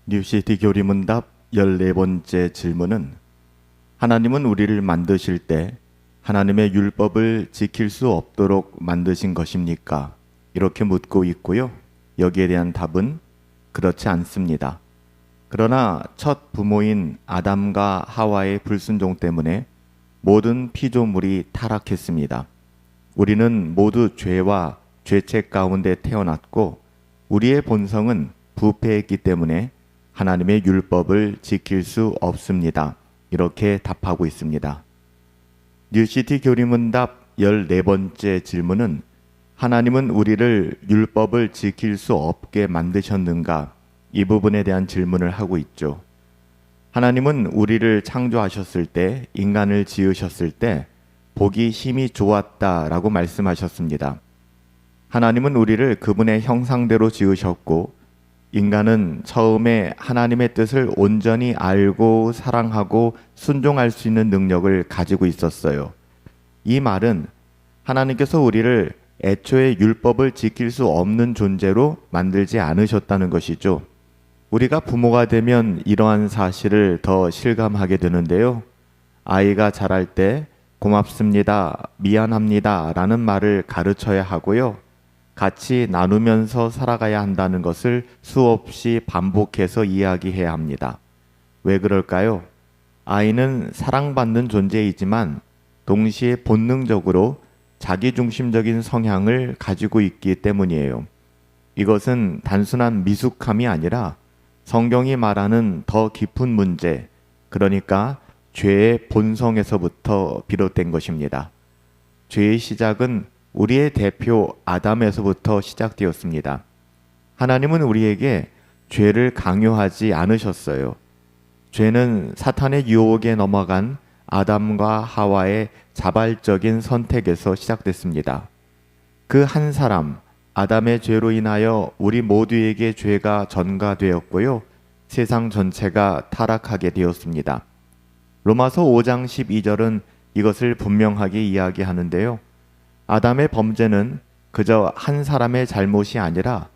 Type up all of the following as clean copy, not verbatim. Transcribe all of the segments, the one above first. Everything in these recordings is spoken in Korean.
뉴시티 교리문답 14번째 질문은 하나님은 우리를 만드실 때 하나님의 율법을 지킬 수 없도록 만드신 것입니까? 이렇게 묻고 있고요. 여기에 대한 답은 그렇지 않습니다. 그러나 첫 부모인 아담과 하와의 불순종 때문에 모든 피조물이 타락했습니다. 우리는 모두 죄와 죄책 가운데 태어났고 우리의 본성은 부패했기 때문에 하나님의 율법을 지킬 수 없습니다. 이렇게 답하고 있습니다. 뉴시티 교리문답 14번째 질문은 하나님은 우리를 율법을 지킬 수 없게 만드셨는가? 이 부분에 대한 질문을 하고 있죠. 하나님은 우리를 창조하셨을 때, 인간을 지으셨을 때 보기 힘이 좋았다라고 말씀하셨습니다. 하나님은 우리를 그분의 형상대로 지으셨고 인간은 처음에 하나님의 뜻을 온전히 알고 사랑하고 순종할 수 있는 능력을 가지고 있었어요. 이 말은 하나님께서 우리를 애초에 율법을 지킬 수 없는 존재로 만들지 않으셨다는 것이죠. 우리가 부모가 되면 이러한 사실을 더 실감하게 되는데요. 아이가 자랄 때 고맙습니다, 미안합니다 라는 말을 가르쳐야 하고요. 같이 나누면서 살아가야 한다는 것을 수없이 반복해서 이야기해야 합니다. 왜 그럴까요? 아이는 사랑받는 존재이지만 동시에 본능적으로 자기중심적인 성향을 가지고 있기 때문이에요. 이것은 단순한 미숙함이 아니라 성경이 말하는 더 깊은 문제, 그러니까 죄의 본성에서부터 비롯된 것입니다. 죄의 시작은 우리의 대표 아담에서부터 시작되었습니다. 하나님은 우리에게 죄를 강요하지 않으셨어요. 죄는 사탄의 유혹에 넘어간 아담과 하와의 자발적인 선택에서 시작됐습니다. 그 한 사람, 아담의 죄로 인하여 우리 모두에게 죄가 전가되었고요. 세상 전체가 타락하게 되었습니다. 로마서 5장 12절은 이것을 분명하게 이야기하는데요. 아담의 범죄는 그저 한 사람의 잘못이 아니라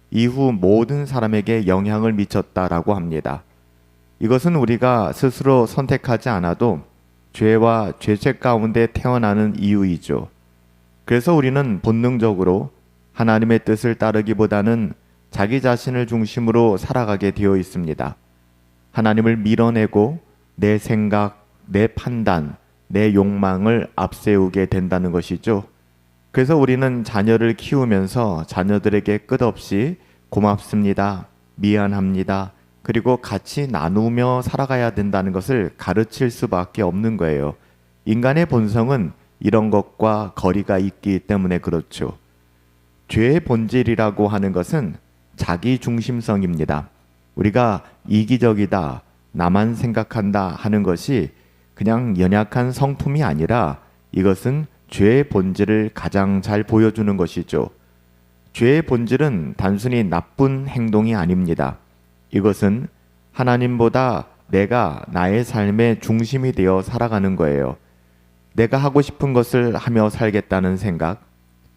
이후 모든 사람에게 영향을 미쳤다라고 합니다. 이것은 우리가 스스로 선택하지 않아도 죄와 죄책 가운데 태어나는 이유이죠. 그래서 우리는 본능적으로 하나님의 뜻을 따르기보다는 자기 자신을 중심으로 살아가게 되어 있습니다. 하나님을 밀어내고 내 생각, 내 판단, 내 욕망을 앞세우게 된다는 것이죠. 그래서 우리는 자녀를 키우면서 자녀들에게 끝없이 고맙습니다, 미안합니다, 그리고 같이 나누며 살아가야 된다는 것을 가르칠 수밖에 없는 거예요. 인간의 본성은 이런 것과 거리가 있기 때문에 그렇죠. 죄의 본질이라고 하는 것은 자기 중심성입니다. 우리가 이기적이다, 나만 생각한다 하는 것이 그냥 연약한 성품이 아니라 이것은 죄의 본질을 가장 잘 보여주는 것이죠. 죄의 본질은 단순히 나쁜 행동이 아닙니다. 이것은 하나님보다 내가 나의 삶의 중심이 되어 살아가는 거예요. 내가 하고 싶은 것을 하며 살겠다는 생각,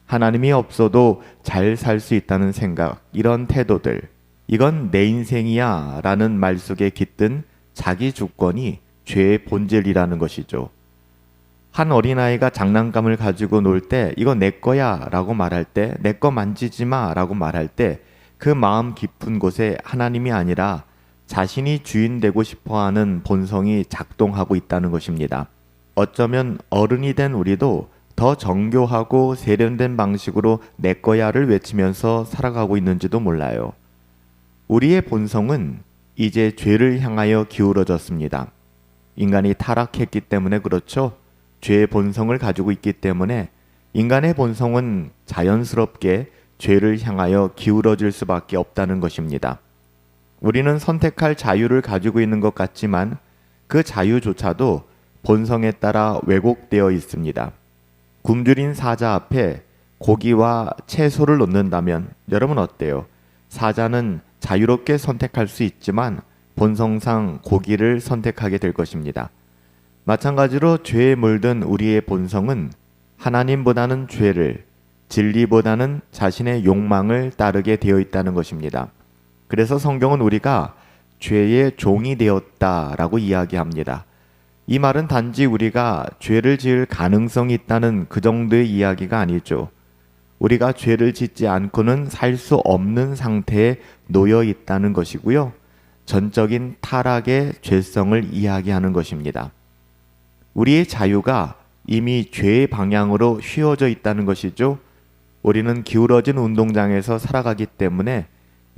하나님이 없어도 잘 살 수 있다는 생각, 이런 태도들, 이건 내 인생이야 라는 말 속에 깃든 자기 주권이 죄의 본질이라는 것이죠. 한 어린아이가 장난감을 가지고 놀 때 이거 내 거야 라고 말할 때, 내 거 만지지 마 라고 말할 때 그 마음 깊은 곳에 하나님이 아니라 자신이 주인 되고 싶어하는 본성이 작동하고 있다는 것입니다. 어쩌면 어른이 된 우리도 더 정교하고 세련된 방식으로 내 거야를 외치면서 살아가고 있는지도 몰라요. 우리의 본성은 이제 죄를 향하여 기울어졌습니다. 인간이 타락했기 때문에 그렇죠. 죄의 본성을 가지고 있기 때문에 인간의 본성은 자연스럽게 죄를 향하여 기울어질 수밖에 없다는 것입니다. 우리는 선택할 자유를 가지고 있는 것 같지만 그 자유조차도 본성에 따라 왜곡되어 있습니다. 굶주린 사자 앞에 고기와 채소를 놓는다면 여러분 어때요? 사자는 자유롭게 선택할 수 있지만 본성상 고기를 선택하게 될 것입니다. 마찬가지로 죄에 물든 우리의 본성은 하나님보다는 죄를, 진리보다는 자신의 욕망을 따르게 되어 있다는 것입니다. 그래서 성경은 우리가 죄의 종이 되었다라고 이야기합니다. 이 말은 단지 우리가 죄를 지을 가능성이 있다는 그 정도의 이야기가 아니죠. 우리가 죄를 짓지 않고는 살 수 없는 상태에 놓여 있다는 것이고요. 전적인 타락의 죄성을 이야기하는 것입니다. 우리의 자유가 이미 죄의 방향으로 휘어져 있다는 것이죠. 우리는 기울어진 운동장에서 살아가기 때문에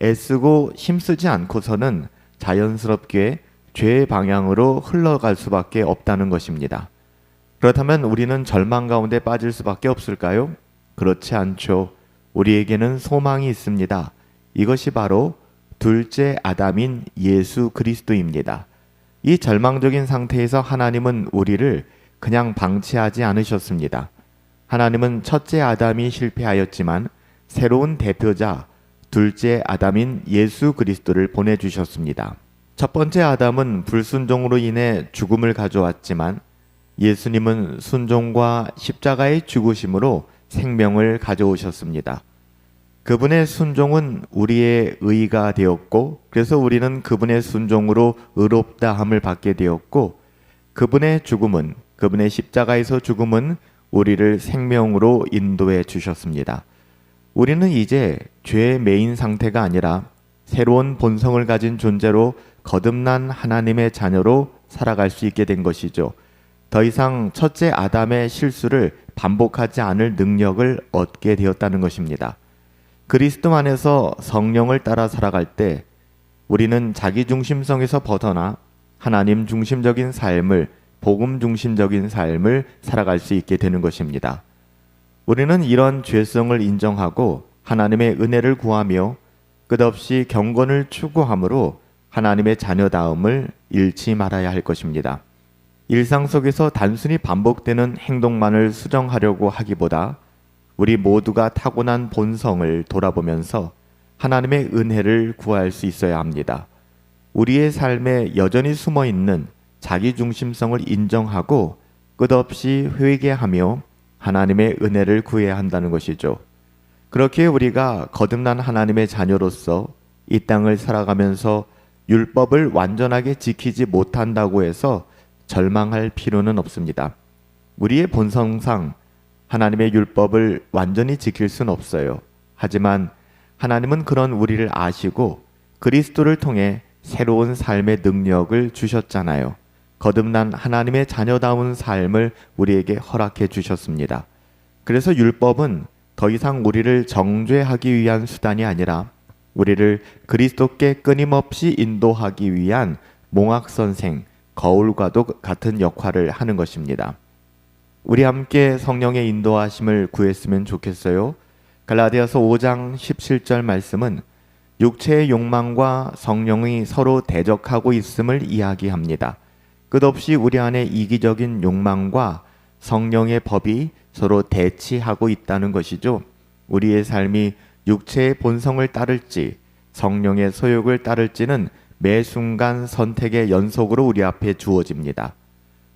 애쓰고 힘쓰지 않고서는 자연스럽게 죄의 방향으로 흘러갈 수밖에 없다는 것입니다. 그렇다면 우리는 절망 가운데 빠질 수밖에 없을까요? 그렇지 않죠. 우리에게는 소망이 있습니다. 이것이 바로 둘째 아담인 예수 그리스도입니다. 이 절망적인 상태에서 하나님은 우리를 그냥 방치하지 않으셨습니다. 하나님은 첫째 아담이 실패하였지만 새로운 대표자 둘째 아담인 예수 그리스도를 보내주셨습니다. 첫 번째 아담은 불순종으로 인해 죽음을 가져왔지만 예수님은 순종과 십자가의 죽으심으로 생명을 가져오셨습니다. 그분의 순종은 우리의 의가 되었고, 그래서 우리는 그분의 순종으로 의롭다함을 받게 되었고, 그분의 죽음은, 그분의 십자가에서 죽음은 우리를 생명으로 인도해 주셨습니다. 우리는 이제 죄의 메인 상태가 아니라 새로운 본성을 가진 존재로 거듭난 하나님의 자녀로 살아갈 수 있게 된 것이죠. 더 이상 첫째 아담의 실수를 반복하지 않을 능력을 얻게 되었다는 것입니다. 그리스도 안에서 성령을 따라 살아갈 때 우리는 자기 중심성에서 벗어나 하나님 중심적인 삶을, 복음 중심적인 삶을 살아갈 수 있게 되는 것입니다. 우리는 이런 죄성을 인정하고 하나님의 은혜를 구하며 끝없이 경건을 추구함으로 하나님의 자녀다움을 잃지 말아야 할 것입니다. 일상 속에서 단순히 반복되는 행동만을 수정하려고 하기보다 우리 모두가 타고난 본성을 돌아보면서 하나님의 은혜를 구할 수 있어야 합니다. 우리의 삶에 여전히 숨어 있는 자기 중심성을 인정하고 끝없이 회개하며 하나님의 은혜를 구해야 한다는 것이죠. 그렇게 우리가 거듭난 하나님의 자녀로서 이 땅을 살아가면서 율법을 완전하게 지키지 못한다고 해서 절망할 필요는 없습니다. 우리의 본성상 하나님의 율법을 완전히 지킬 수는 없어요. 하지만 하나님은 그런 우리를 아시고 그리스도를 통해 새로운 삶의 능력을 주셨잖아요. 거듭난 하나님의 자녀다운 삶을 우리에게 허락해 주셨습니다. 그래서 율법은 더 이상 우리를 정죄하기 위한 수단이 아니라 우리를 그리스도께 끊임없이 인도하기 위한 몽학선생, 거울과도 같은 역할을 하는 것입니다. 우리 함께 성령의 인도하심을 구했으면 좋겠어요. 갈라디아서 5장 17절 말씀은 육체의 욕망과 성령이 서로 대적하고 있음을 이야기합니다. 끝없이 우리 안에 이기적인 욕망과 성령의 법이 서로 대치하고 있다는 것이죠. 우리의 삶이 육체의 본성을 따를지 성령의 소욕을 따를지는 매 순간 선택의 연속으로 우리 앞에 주어집니다.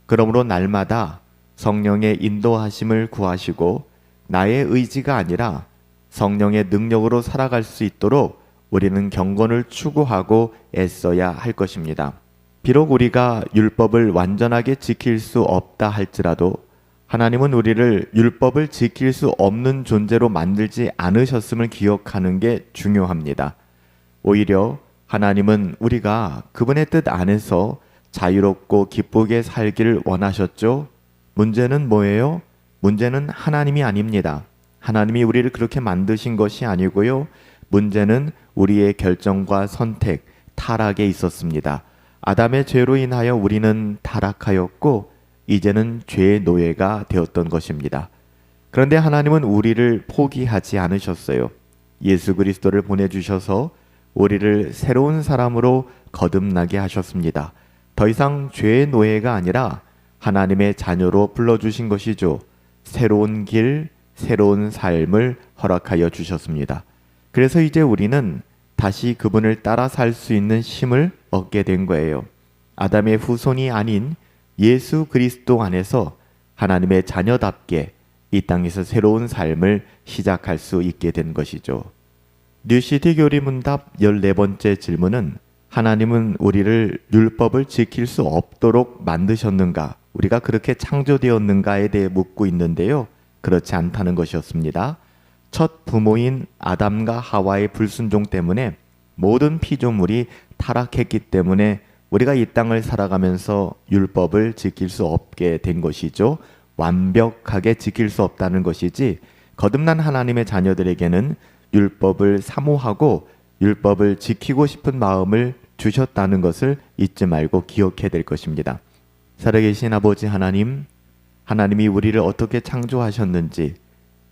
그러므로 날마다 성령의 인도하심을 구하시고 나의 의지가 아니라 성령의 능력으로 살아갈 수 있도록 우리는 경건을 추구하고 애써야 할 것입니다. 비록 우리가 율법을 완전하게 지킬 수 없다 할지라도 하나님은 우리를 율법을 지킬 수 없는 존재로 만들지 않으셨음을 기억하는 게 중요합니다. 오히려 하나님은 우리가 그분의 뜻 안에서 자유롭고 기쁘게 살기를 원하셨죠. 문제는 뭐예요? 문제는 하나님이 아닙니다. 하나님이 우리를 그렇게 만드신 것이 아니고요. 문제는 우리의 결정과 선택, 타락에 있었습니다. 아담의 죄로 인하여 우리는 타락하였고 이제는 죄의 노예가 되었던 것입니다. 그런데 하나님은 우리를 포기하지 않으셨어요. 예수 그리스도를 보내주셔서 우리를 새로운 사람으로 거듭나게 하셨습니다. 더 이상 죄의 노예가 아니라 하나님의 자녀로 불러주신 것이죠. 새로운 길, 새로운 삶을 허락하여 주셨습니다. 그래서 이제 우리는 다시 그분을 따라 살 수 있는 힘을 얻게 된 거예요. 아담의 후손이 아닌 예수 그리스도 안에서 하나님의 자녀답게 이 땅에서 새로운 삶을 시작할 수 있게 된 것이죠. 뉴시티 교리문답 14번째 질문은 하나님은 우리를 율법을 지킬 수 없도록 만드셨는가? 우리가 그렇게 창조되었는가에 대해 묻고 있는데요. 그렇지 않다는 것이었습니다. 첫 부모인 아담과 하와의 불순종 때문에 모든 피조물이 타락했기 때문에 우리가 이 땅을 살아가면서 율법을 지킬 수 없게 된 것이죠. 완벽하게 지킬 수 없다는 것이지, 거듭난 하나님의 자녀들에게는 율법을 사모하고 율법을 지키고 싶은 마음을 주셨다는 것을 잊지 말고 기억해야 될 것입니다. 살아계신 아버지 하나님, 하나님이 우리를 어떻게 창조하셨는지,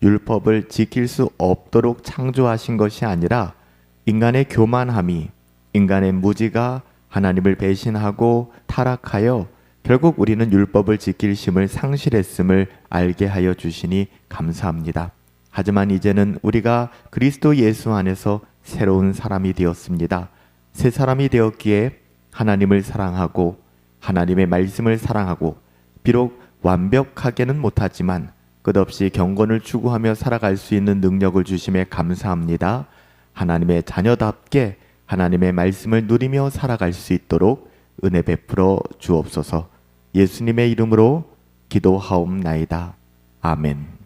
율법을 지킬 수 없도록 창조하신 것이 아니라 인간의 교만함이, 인간의 무지가 하나님을 배신하고 타락하여 결국 우리는 율법을 지킬 힘을 상실했음을 알게 하여 주시니 감사합니다. 하지만 이제는 우리가 그리스도 예수 안에서 새로운 사람이 되었습니다. 새 사람이 되었기에 하나님을 사랑하고 하나님의 말씀을 사랑하고, 비록 완벽하게는 못하지만 끝없이 경건을 추구하며 살아갈 수 있는 능력을 주심에 감사합니다. 하나님의 자녀답게 하나님의 말씀을 누리며 살아갈 수 있도록 은혜 베풀어 주옵소서. 예수님의 이름으로 기도하옵나이다. 아멘.